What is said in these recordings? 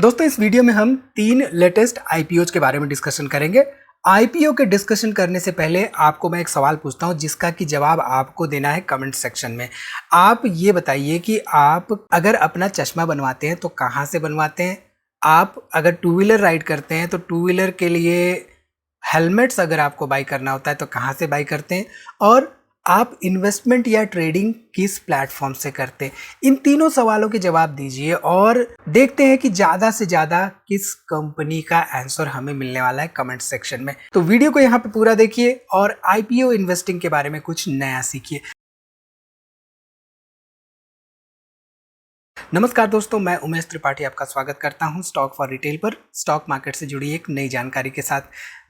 दोस्तों इस वीडियो में हम 3 लेटेस्ट आईपीओ के बारे में डिस्कशन करेंगे। आईपीओ के डिस्कशन करने से पहले आपको मैं एक सवाल पूछता हूं जिसका कि जवाब आपको देना है कमेंट सेक्शन में। आप ये बताइए कि आप अगर अपना चश्मा बनवाते हैं तो कहां से बनवाते हैं। आप अगर टू व्हीलर राइड करते हैं तो टू व्हीलर के लिए हेलमेट्स अगर आपको बाई करना होता है तो कहां से बाई करते हैं, और आप इन्वेस्टमेंट या ट्रेडिंग किस प्लेटफॉर्म से करते हैं। इन तीनों सवालों के जवाब दीजिए और देखते हैं कि ज़्यादा से ज़्यादा किस कंपनी का आंसर हमें मिलने वाला है कमेंट सेक्शन में। तो वीडियो को यहाँ पे पूरा देखिए और आईपीओ इन्वेस्टिंग के बारे में कुछ नया सीखिए। नमस्कार दोस्तों, मैं उमेश त्रिपाठी आपका स्वागत करता हूं स्टॉक फॉर रिटेल पर स्टॉक मार्केट से जुड़ी एक नई जानकारी के साथ।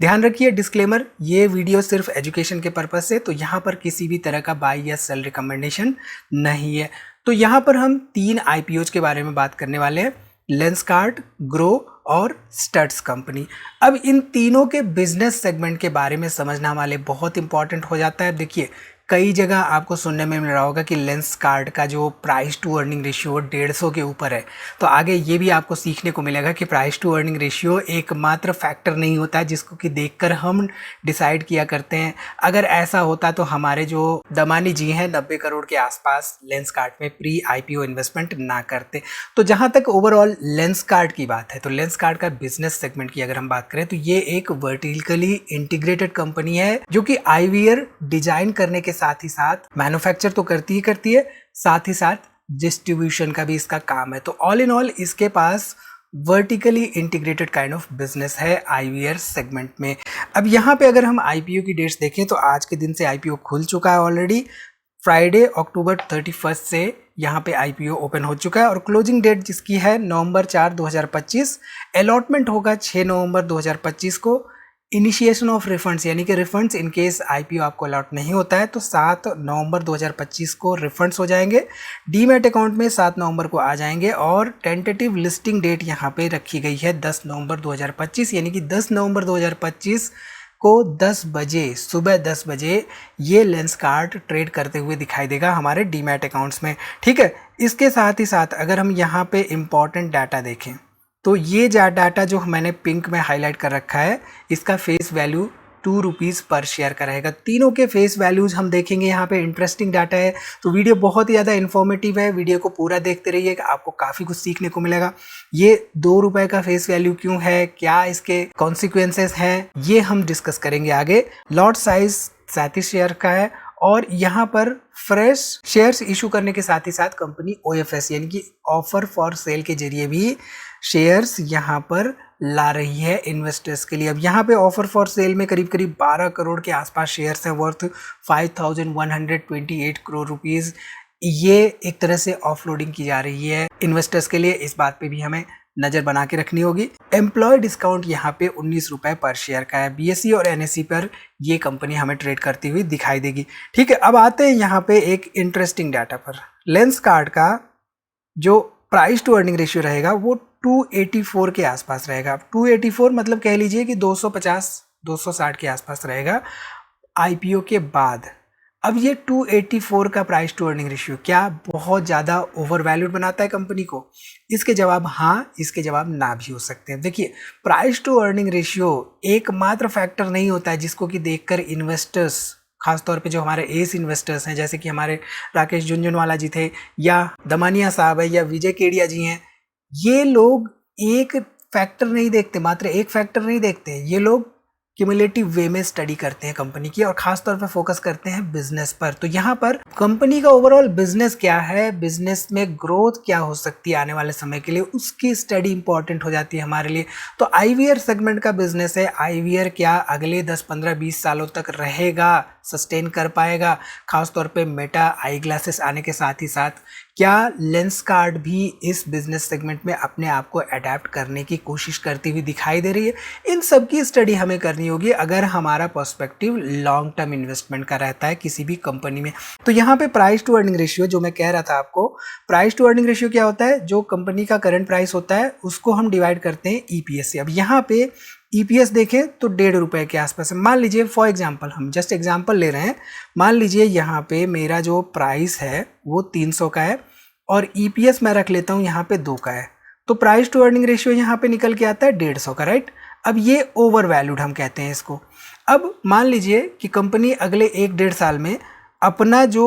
ध्यान रखिए डिस्क्लेमर, ये वीडियो सिर्फ एजुकेशन के पर्पज से, तो यहाँ पर किसी भी तरह का बाय या सेल रिकमेंडेशन नहीं है। तो यहाँ पर हम 3 आईपीओ के बारे में बात करने वाले हैं, लेंसकार्ट, ग्रो और स्टड्स कंपनी। अब इन तीनों के बिजनेस सेगमेंट के बारे में समझना हमारे लिए बहुत इंपॉर्टेंट हो जाता है। देखिए कई जगह आपको सुनने में मिल रहा होगा कि लेंसकार्ट का जो प्राइस टू अर्निंग रेशियो 150 के ऊपर है। तो आगे ये भी आपको सीखने को मिलेगा कि प्राइस टू अर्निंग रेशियो एकमात्र फैक्टर नहीं होता है जिसको कि देखकर हम डिसाइड किया करते हैं। अगर ऐसा होता तो हमारे जो दमानी जी हैं 90 करोड़ के आसपास लेंसकार्ट में प्री आईपीओ इन्वेस्टमेंट ना करते। तो जहाँ तक ओवरऑल लेंसकार्ट की बात है, तो लेंसकार्ट का बिजनेस सेगमेंट की अगर हम बात करें तो ये एक वर्टिकली इंटीग्रेटेड कंपनी है जो कि आईवीआर डिजाइन करने के साथ ही साथ मैन्युफैक्चर तो करती है, साथ ही साथ डिस्ट्रीब्यूशन का भी इसका काम है। तो ऑल इन ऑल इसके पास vertically integrated kind of business है आईवीआर सेगमेंट में। अब यहाँ पे अगर हम आईपीओ की डेट्स देखें तो आज के दिन से आईपीओ खुल चुका है ऑलरेडी। फ्राइडे अक्टूबर 31 से यहाँ पे आईपीओ ओपन हो चुका है और क्लोजिंग डेट जिसकी है नवंबर 4, 2025। अलॉटमेंट होगा 6 नवंबर 2025 को। इनिशिएशन ऑफ रिफंड्स यानी कि रिफंड्स इन केस आईपीओ आपको अलॉट नहीं होता है तो 7 नवंबर 2025 को रिफंड्स हो जाएंगे। डीमैट अकाउंट में 7 नवंबर को आ जाएंगे और टेंटेटिव लिस्टिंग डेट यहाँ पे रखी गई है 10 नवंबर 2025, यानी कि 10 नवंबर 2025 को 10 बजे, सुबह 10 बजे ये लेंसकार्ट ट्रेड करते हुए दिखाई देगा हमारे डीमैट अकाउंट्स में। ठीक है, इसके साथ ही साथ अगर हम यहाँ पे इम्पॉर्टेंट डाटा देखें तो ये डाटा जो मैंने पिंक में हाईलाइट कर रखा है इसका फेस वैल्यू 2 रुपीज़ पर शेयर का रहेगा। तीनों के फेस वैल्यूज हम देखेंगे। यहाँ पे इंटरेस्टिंग डाटा है तो वीडियो बहुत ही ज़्यादा इन्फॉर्मेटिव है। वीडियो को पूरा देखते रहिए, आपको काफ़ी कुछ सीखने को मिलेगा। ये 2 रुपये का फेस वैल्यू क्यों है, क्या इसके कॉन्सिक्वेंसेस हैं, ये हम डिस्कस करेंगे आगे। लॉट साइज 37 शेयर का है और यहाँ पर फ्रेश शेयर्स इशू करने के साथ ही साथ कंपनी ओएफएस यानी कि ऑफर फॉर सेल के जरिए भी शेयर्स यहाँ पर ला रही है इन्वेस्टर्स के लिए। अब यहाँ पे ऑफर फॉर सेल में करीब 12 करोड़ के आसपास शेयर्स हैं वर्थ 5128 करोड़ रुपीज़। ये एक तरह से ऑफलोडिंग की जा रही है इन्वेस्टर्स के लिए, इस बात पे भी हमें नज़र बना के रखनी होगी। एम्प्लॉय डिस्काउंट यहाँ पे 19 रुपये पर शेयर का है। बीएसई और एनएसई पर ये कंपनी हमें ट्रेड करती हुई दिखाई देगी। ठीक है, अब आते हैं यहाँ पे एक इंटरेस्टिंग डाटा पर। लेंसकार्ट का जो प्राइस टू अर्निंग रेशियो रहेगा वो 284 के आसपास रहेगा। 284 मतलब कह लीजिए कि 250-260 के आसपास रहेगा आईपीओ के बाद। अब ये 284 का प्राइस टू अर्निंग रेशियो क्या बहुत ज़्यादा ओवर वैल्यूड बनाता है कंपनी को? इसके जवाब हाँ, इसके जवाब ना भी हो सकते हैं। देखिए प्राइस टू अर्निंग रेशियो एकमात्र फैक्टर नहीं होता है जिसको कि देखकर इन्वेस्टर्स, खासतौर पे जो हमारे एस इन्वेस्टर्स हैं जैसे कि हमारे राकेश झुनझुनवाला जी थे या दमानिया साहब है या विजय केडिया जी हैं, ये लोग एक फैक्टर नहीं देखते, मात्र एक फैक्टर नहीं देखते। ये लोग क्यूमुलेटिव वे में स्टडी करते हैं कंपनी की और खास तौर पे फोकस करते हैं बिजनेस पर। तो यहाँ पर कंपनी का ओवरऑल बिजनेस क्या है, बिजनेस में ग्रोथ क्या हो सकती है आने वाले समय के लिए, उसकी स्टडी इंपॉर्टेंट हो जाती है हमारे लिए। तो आईवीआर सेगमेंट का बिजनेस है, आईवीआर क्या अगले 10, 15, 20 सालों तक रहेगा, सस्टेन कर पाएगा, खासतौर पे मेटा आई ग्लासेस आने के साथ ही साथ क्या लेंसकार्ट भी इस बिजनेस सेगमेंट में अपने आप को अडेप्ट करने की कोशिश करती हुई दिखाई दे रही है। इन सब की स्टडी हमें करनी होगी अगर हमारा पर्सपेक्टिव लॉन्ग टर्म इन्वेस्टमेंट का रहता है किसी भी कंपनी में। तो यहाँ पे प्राइस टू अर्निंग रेशियो जो मैं कह रहा था आपको, प्राइस टू अर्निंग रेशियो क्या होता है, जो कंपनी का करंट प्राइस होता है उसको हम डिवाइड करते हैं ईपीएस से। अब यहाँ पे ईपीएस देखें तो 1.5 रुपये के आसपास है। मान लीजिए फॉर एग्जांपल, हम जस्ट एग्जांपल ले रहे हैं, मान लीजिए यहाँ पे मेरा जो प्राइस है वो 300 का है और ईपीएस मैं रख लेता हूँ यहाँ पे 2 का है। तो प्राइस टू अर्निंग रेशियो यहाँ पे निकल के आता है 150 का, राइट। अब ये ओवर वैल्यूड हम कहते हैं इसको। अब मान लीजिए कि कंपनी अगले 1-1.5 साल में अपना जो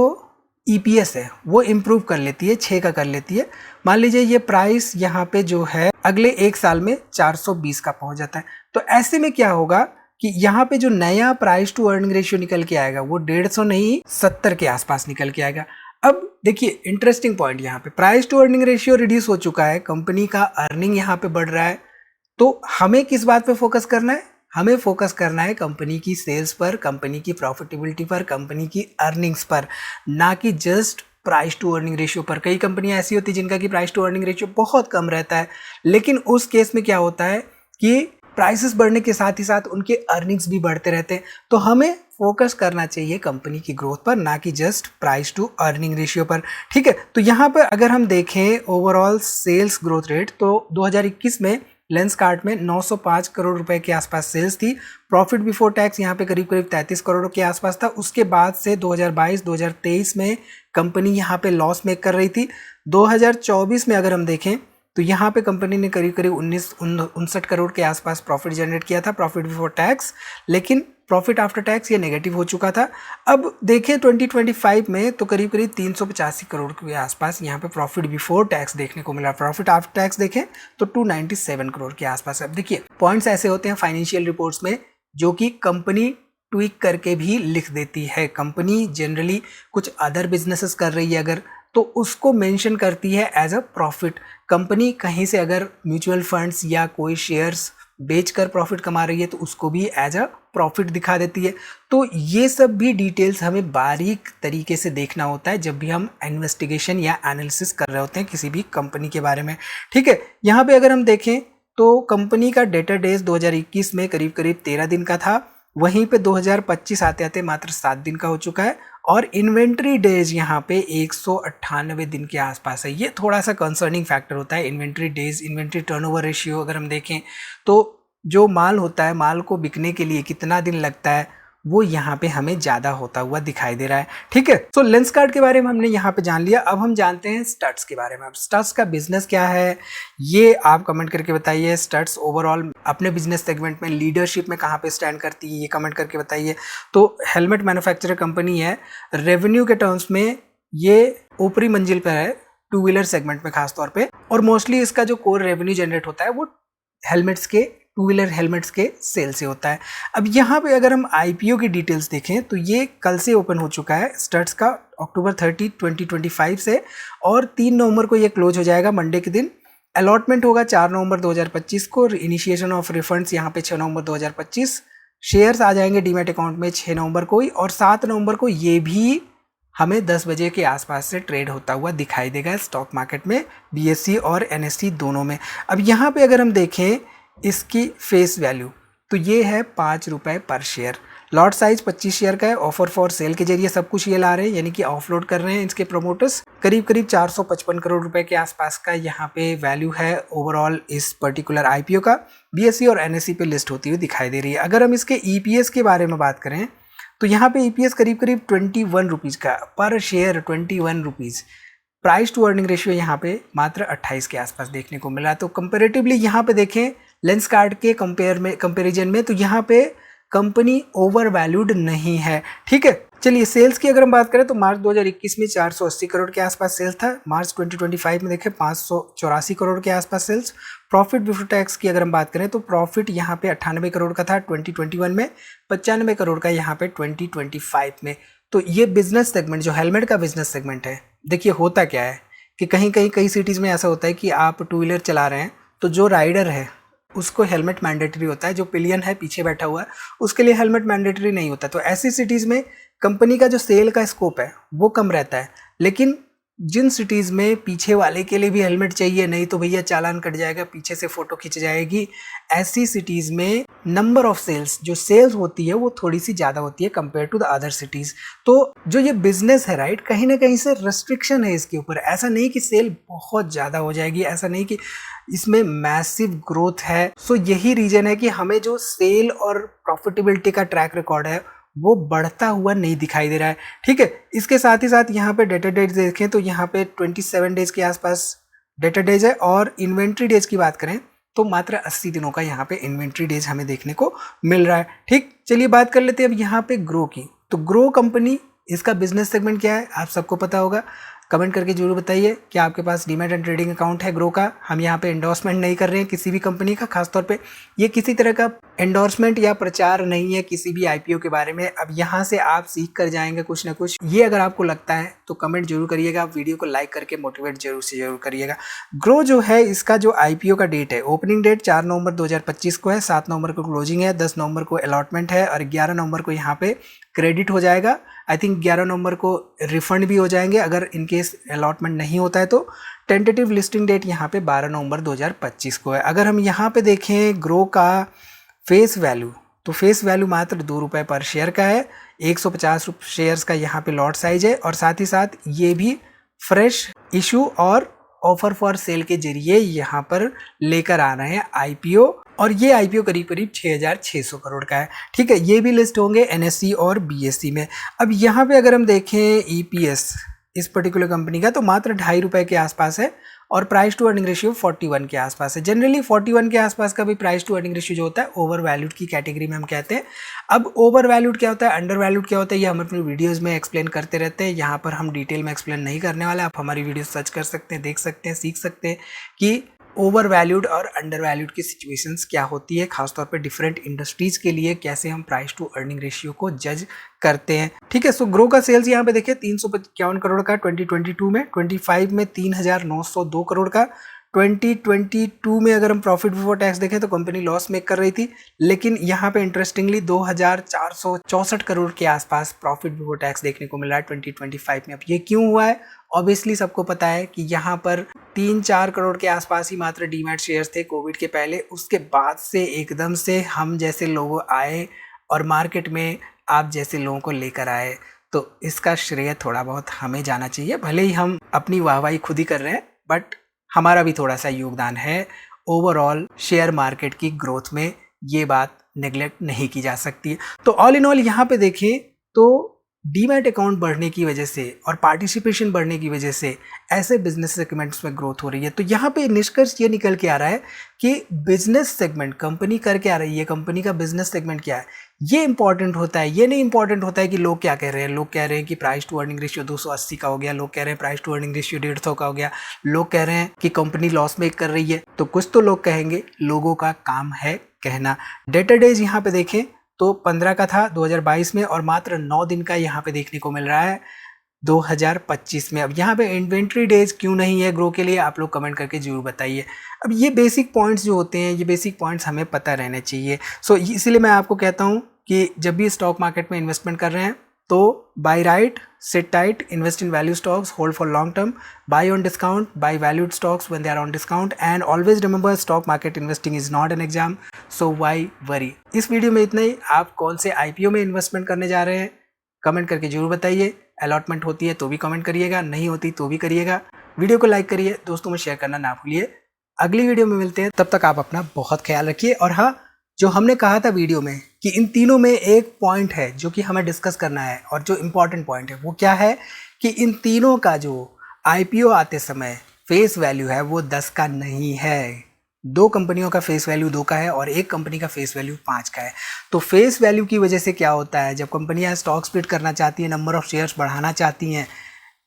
EPS है वो इम्प्रूव कर लेती है, 6 का कर लेती है। मान लीजिए ये प्राइस यहाँ पे जो है अगले 1 साल में 420 का पहुंच जाता है। तो ऐसे में क्या होगा कि यहाँ पे जो नया प्राइस टू अर्निंग रेशियो निकल के आएगा वो 150 नहीं 70 के आसपास निकल के आएगा। अब देखिए इंटरेस्टिंग पॉइंट, यहाँ पे price to earning ratio reduce हो चुका है, कंपनी का अर्निंग यहाँ पे बढ़ रहा है। तो हमें किस बात पे फोकस करना है? हमें फोकस करना है कंपनी की सेल्स पर, कंपनी की प्रॉफिटेबिलिटी पर, कंपनी की अर्निंग्स पर, ना कि just price to earning ratio पर। कई कंपनियां ऐसी होती है जिनका कि प्राइस टू अर्निंग रेशियो बहुत कम रहता है, लेकिन उस केस में क्या होता है कि प्राइसेस बढ़ने के साथ ही साथ उनके अर्निंग्स भी बढ़ते रहते हैं। तो हमें फोकस करना चाहिए कंपनी की ग्रोथ पर, ना कि just price to earning ratio पर, ठीक है। तो यहाँ पर अगर हम देखें ओवरऑल सेल्स ग्रोथ रेट, तो 2021 में लेंसकार्ट में 905 करोड़ रुपए के आसपास सेल्स थी। प्रॉफिट बिफोर टैक्स यहाँ पे करीब करीब 33 करोड़ के आसपास था। उसके बाद से 2022-2023 में कंपनी यहाँ पे लॉस मेक कर रही थी। 2024 में अगर हम देखें तो यहाँ पे कंपनी ने करीब करीब 59 करोड़ के आसपास प्रॉफिट जनरेट किया था, प्रॉफिट बिफोर टैक्स, लेकिन प्रॉफिट आफ्टर टैक्स ये नेगेटिव हो चुका था। अब देखें 2025 में तो करीब करीब 385 करोड़ के आसपास यहाँ पे प्रॉफिट बिफोर टैक्स देखने को मिला। प्रॉफिट आफ्टर टैक्स देखें तो 297 करोड़ के आसपास। अब देखिए पॉइंट्स ऐसे होते हैं फाइनेंशियल रिपोर्ट्स में जो कि कंपनी ट्वीक करके भी लिख देती है। कंपनी जनरली कुछ अदर बिजनेसेस कर रही है अगर, तो उसको मेंशन करती है एज अ प्रॉफिट। कंपनी कहीं से अगर म्यूचुअल फंड्स या कोई शेयर्स बेचकर प्रॉफिट कमा रही है तो उसको भी एज अ प्रॉफिट दिखा देती है। तो ये सब भी डिटेल्स हमें बारीक तरीके से देखना होता है जब भी हम इन्वेस्टिगेशन या एनालिसिस कर रहे होते हैं किसी भी कंपनी के बारे में, ठीक है। यहाँ पे अगर हम देखें तो कंपनी का डेटर डेज 2021 में करीब करीब 13 दिन का था, वहीं पे 2025 आते आते मात्र 7 दिन का हो चुका है, और इन्वेंट्री डेज यहाँ पे 198 दिन के आसपास है। ये थोड़ा सा कंसर्निंग फैक्टर होता है inventory days. Inventory turnover ratio अगर हम देखें तो जो माल होता है, माल को बिकने के लिए कितना दिन लगता है वो यहाँ पे हमें ज़्यादा होता हुआ दिखाई दे रहा है, ठीक है। तो लेंसकार्ट के बारे में हमने यहाँ पे जान लिया। अब हम जानते हैं स्टड्स के बारे में। अब स्टड्स का बिजनेस क्या है ये आप कमेंट करके बताइए। स्टड्स ओवरऑल अपने बिजनेस सेगमेंट में लीडरशिप में कहाँ पे स्टैंड करती है ये कमेंट करके बताइए। तो हेलमेट मैन्युफैक्चरर कंपनी है, रेवेन्यू के टर्म्स में ये ऊपरी मंजिल पर है टू व्हीलर सेगमेंट में खासतौर पे, और मोस्टली इसका जो कोर रेवेन्यू जनरेट होता है वो हेलमेट्स के, टू व्हीलर हेलमेट्स के सेल से होता है। अब यहाँ पे अगर हम IPO की डिटेल्स देखें तो ये कल से ओपन हो चुका है स्टड्स का, अक्टूबर 30, 2025 से, और 3 नवंबर को ये क्लोज हो जाएगा मंडे के दिन। अलॉटमेंट होगा 4 नवंबर 2025 को। इनिशिएशन ऑफ रिफंड्स यहाँ पे 6 नवंबर 2025। शेयर्स आ जाएंगे डीमैट अकाउंट में 6 नवंबर को ही, और 7 नवंबर को ये भी हमें 10 बजे के आसपास से ट्रेड होता हुआ दिखाई देगा स्टॉक मार्केट में, BSE और NSE दोनों में। अब यहाँ पे अगर हम देखें इसकी फेस वैल्यू तो ये है 5 रुपये पर शेयर। लॉट साइज 25 शेयर का है। ऑफर फॉर सेल के जरिए सब कुछ ये ला रहे हैं, यानी कि ऑफलोड कर रहे हैं इसके प्रमोटर्स। करीब करीब 455 करोड़ रुपए के आसपास का यहाँ पे वैल्यू है ओवरऑल इस पर्टिकुलर IPO का। BSE और NSE पे लिस्ट होती हुई दिखाई दे रही है। अगर हम इसके EPS के बारे में बात करें तो यहाँ पे EPS करीब करीब 21 रुपीज़ का पर share, 21 rupees. Price to earning ratio यहाँ पे मात्र 28 के आसपास देखने को मिला। तो कंपेरेटिवली यहाँ पे देखें लेंसकार्ट के कंपेरिजन में तो यहाँ पे कंपनी ओवर वैल्यूड नहीं है, ठीक है। चलिए सेल्स की अगर हम बात करें तो मार्च 2021 में 480 करोड़ के आसपास सेल्स था। मार्च 2025 में देखें 584 करोड़ के आसपास सेल्स। प्रॉफिट बिफोर टैक्स की अगर हम बात करें तो प्रॉफिट यहाँ पे 98 करोड़ का था 2021 में, 95 करोड़ का यहाँ पे 2025 में। तो ये बिजनेस सेगमेंट जो हेलमेट का बिजनेस सेगमेंट है, देखिए होता क्या है कि कई सिटीज़ में ऐसा होता है कि आप टू व्हीलर चला रहे हैं तो जो राइडर है उसको हेलमेट मैंडेटरी होता है, जो पिलियन है पीछे बैठा हुआ है उसके लिए हेलमेट मैंडेटरी नहीं होता। तो ऐसी सिटीज़ में कंपनी का जो सेल का स्कोप है वो कम रहता है, लेकिन जिन सिटीज़ में पीछे वाले के लिए भी हेलमेट चाहिए, नहीं तो भैया चालान कट जाएगा, पीछे से फ़ोटो खींच जाएगी, ऐसी सिटीज़ में नंबर ऑफ सेल्स जो सेल्स होती है वो थोड़ी सी ज़्यादा होती है compare to the other cities. तो जो ये बिज़नेस है राइट, कहीं ना कहीं से रेस्ट्रिक्शन है इसके ऊपर। ऐसा नहीं कि सेल बहुत ज़्यादा हो जाएगी, ऐसा नहीं कि इसमें मैसिव ग्रोथ है। सो यही रीज़न है कि हमें जो सेल और प्रॉफिटेबिलिटी का ट्रैक रिकॉर्ड है वो बढ़ता हुआ नहीं दिखाई दे रहा है, ठीक है। इसके साथ ही साथ यहाँ पे डेटर डेट देखें तो यहाँ पे 27 डेज के आसपास डेटा डेज है। और इन्वेंट्री डेज की बात करें तो मात्र 80 दिनों का यहाँ पे इन्वेंट्री डेज हमें देखने को मिल रहा है। ठीक, चलिए बात कर लेते हैं अब यहाँ पे ग्रो की। तो ग्रो कंपनी, इसका बिजनेस सेगमेंट क्या है आप सबको पता होगा। कमेंट करके जरूर बताइए कि आपके पास डीमैट एंड ट्रेडिंग अकाउंट है ग्रो का। हम यहाँ पे एंडोर्समेंट नहीं कर रहे हैं किसी भी कंपनी का, खासतौर पे ये किसी तरह का एंडोर्समेंट या प्रचार नहीं है किसी भी आईपीओ के बारे में। अब यहाँ से आप सीख कर जाएंगे कुछ ना कुछ, ये अगर आपको लगता है तो कमेंट जरूर करिएगा, वीडियो को लाइक करके मोटिवेट जरूर से जरूर करिएगा। ग्रो जो है, इसका जो आईपीओ का डेट है, ओपनिंग डेट 4 नवंबर 2025 को है, 7 नवंबर को क्लोजिंग है, 10 नवंबर को अलॉटमेंट है और 11 नवंबर को यहाँ पे क्रेडिट हो जाएगा। आई थिंक 11 नवंबर को रिफंड भी हो जाएंगे अगर इनकेस अलॉटमेंट नहीं होता है तो। टेंटेटिव लिस्टिंग डेट यहाँ पे 12 नवंबर 2025 को है। अगर हम यहाँ पे देखें ग्रो का फेस वैल्यू, तो फेस वैल्यू मात्र 2 रुपये पर शेयर का है। 150 शेयर्स का यहाँ पे लॉट साइज है और साथ ही साथ ये भी फ्रेश इशू और ऑफर फॉर सेल के जरिए यहाँ पर लेकर आ रहे हैं आईपीओ, और ये आईपीओ करीब करीब 6,600 करोड़ का है। ठीक है, ये भी लिस्ट होंगे एनएससी और बीएससी में। अब यहाँ पे अगर हम देखें ईपीएस इस पर्टिकुलर कंपनी का, तो मात्र 2.5 रुपये के आसपास है और प्राइस टू अर्निंग रेशियो 41 के आसपास है। जनरली 41 के आसपास का भी प्राइस टू अर्निंग रेशियो जो होता है ओवर वैल्यूड की कैटेगरी में हम कहते हैं। अब ओवर वैल्यूड क्या होता है, अंडर वैल्यूड क्या होता है, ये हम अपनी वीडियोस में एक्सप्लेन करते रहते हैं। यहाँ पर हम डिटेल में एक्सप्लेन नहीं करने वाले, आप हमारी वीडियो सर्च कर सकते हैं, देख सकते हैं, सीख सकते हैं कि ओवर वैल्यूड और अंडर वैल्यूड की सिचुएशंस क्या होती है, खासतौर पे डिफरेंट इंडस्ट्रीज के लिए कैसे हम प्राइस टू अर्निंग रेशियो को जज करते हैं। ठीक है, सो ग्रो का सेल्स यहाँ पे देखिए 351 करोड़ का 2022 में, 25 में 3,902 करोड़ का, 2022 में अगर हम प्रॉफिट बिफोर टैक्स देखें तो कंपनी लॉस मेक कर रही थी, लेकिन यहाँ पे इंटरेस्टिंगली 2,464 करोड़ के आसपास प्रॉफिट बिफोर टैक्स देखने को मिल रहा है 2025 में। अब ये क्यों हुआ है, ऑब्वियसली सबको पता है कि यहाँ पर 3-4 करोड़ के आसपास ही मात्र डीमैट शेयर्स थे कोविड के पहले। उसके बाद से एकदम से हम जैसे लोग आए और मार्केट में आप जैसे लोगों को लेकर आए, तो इसका श्रेय थोड़ा बहुत हमें जाना चाहिए। भले ही हम अपनी वाहवाही खुद ही कर रहे हैं, बट हमारा भी थोड़ा सा योगदान है ओवरऑल शेयर मार्केट की ग्रोथ में, ये बात नेग्लेक्ट नहीं की जा सकती है। तो ऑल इन ऑल यहाँ पे देखें तो डीमैट अकाउंट बढ़ने की वजह से और पार्टिसिपेशन बढ़ने की वजह से ऐसे बिजनेस सेगमेंट्स में ग्रोथ हो रही है। तो यहाँ पे निष्कर्ष ये निकल के आ रहा है कि बिजनेस सेगमेंट कंपनी करके आ रही है, कंपनी का बिजनेस सेगमेंट क्या है ये इंपॉर्टेंट होता है। ये नहीं इंपॉर्टेंट होता है कि लोग क्या कह रहे हैं। लोग कह रहे हैं कि प्राइस टू अर्निंग रेशियो 280 का हो गया, लोग कह रहे हैं प्राइस टू अर्निंग रेशियो 150 का हो गया, लोग कह रहे हैं कि कंपनी लॉस मेक कर रही है। तो कुछ तो लोग कहेंगे, लोगों का काम है कहना। डेटा डेज यहाँ पे देखें तो 15 का था 2022 में और मात्र 9 दिन का यहाँ पे देखने को मिल रहा है 2025 में। अब यहाँ पे इन्वेंट्री डेज क्यों नहीं है ग्रो के लिए, आप लोग कमेंट करके जरूर बताइए। अब ये बेसिक पॉइंट्स जो होते हैं, ये बेसिक पॉइंट्स हमें पता रहने चाहिए। सो इसीलिए मैं आपको कहता हूँ कि जब भी स्टॉक मार्केट में इन्वेस्टमेंट कर रहे हैं तो buy right, sit tight, invest in value stocks, hold for long term, buy on discount, buy valued stocks when they are on discount, and always remember stock market investing is not an exam, so why worry. इस video में इतना ही। आप कौन से IPO में investment करने जा रहे हैं कमेंट करके जरूर बताइए। अलॉटमेंट होती है तो भी कमेंट करिएगा, नहीं होती तो भी करिएगा। वीडियो को लाइक करिए, दोस्तों में शेयर करना ना भूलिए। अगली वीडियो में मिलते हैं, तब तक आप अपना बहुत ख्याल रखिए। और हाँ, जो हमने कहा था वीडियो में कि इन तीनों में एक पॉइंट है जो कि हमें डिस्कस करना है और जो इम्पॉर्टेंट पॉइंट है वो क्या है कि इन तीनों का जो आईपीओ आते समय फेस वैल्यू है वो 10 का नहीं है। 2 कंपनियों का फेस वैल्यू 2 का है और एक कंपनी का फेस वैल्यू 5 का है। तो फेस वैल्यू की वजह से क्या होता है, जब कंपनियां स्टॉक स्प्लिट करना चाहती हैं, नंबर ऑफ शेयर्स बढ़ाना चाहती हैं,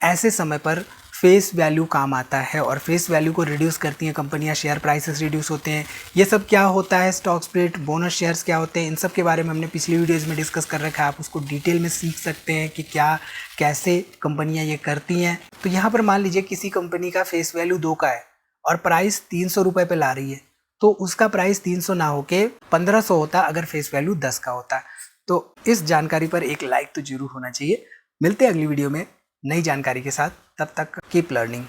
ऐसे समय पर फेस वैल्यू काम आता है और फेस वैल्यू को रिड्यूस करती हैं कंपनियां, शेयर प्राइसेस रिड्यूस होते हैं। ये सब क्या होता है, स्टॉक स्प्लिट, बोनस शेयर्स क्या होते हैं, इन सब के बारे में हमने पिछली वीडियोज़ में डिस्कस कर रखा है। आप उसको डिटेल में सीख सकते हैं कि क्या कैसे कंपनियां ये करती हैं। तो यहाँ पर मान लीजिए किसी कंपनी का फेस वैल्यू 2 का है और प्राइस 300 रुपये पर ला रही है, तो उसका प्राइस 300 ना होके 1500 होता अगर फेस वैल्यू 10 का होता। तो इस जानकारी पर एक लाइक तो जरूर होना चाहिए। मिलते हैं अगली वीडियो में नई जानकारी के साथ, तब तक कीप लर्निंग।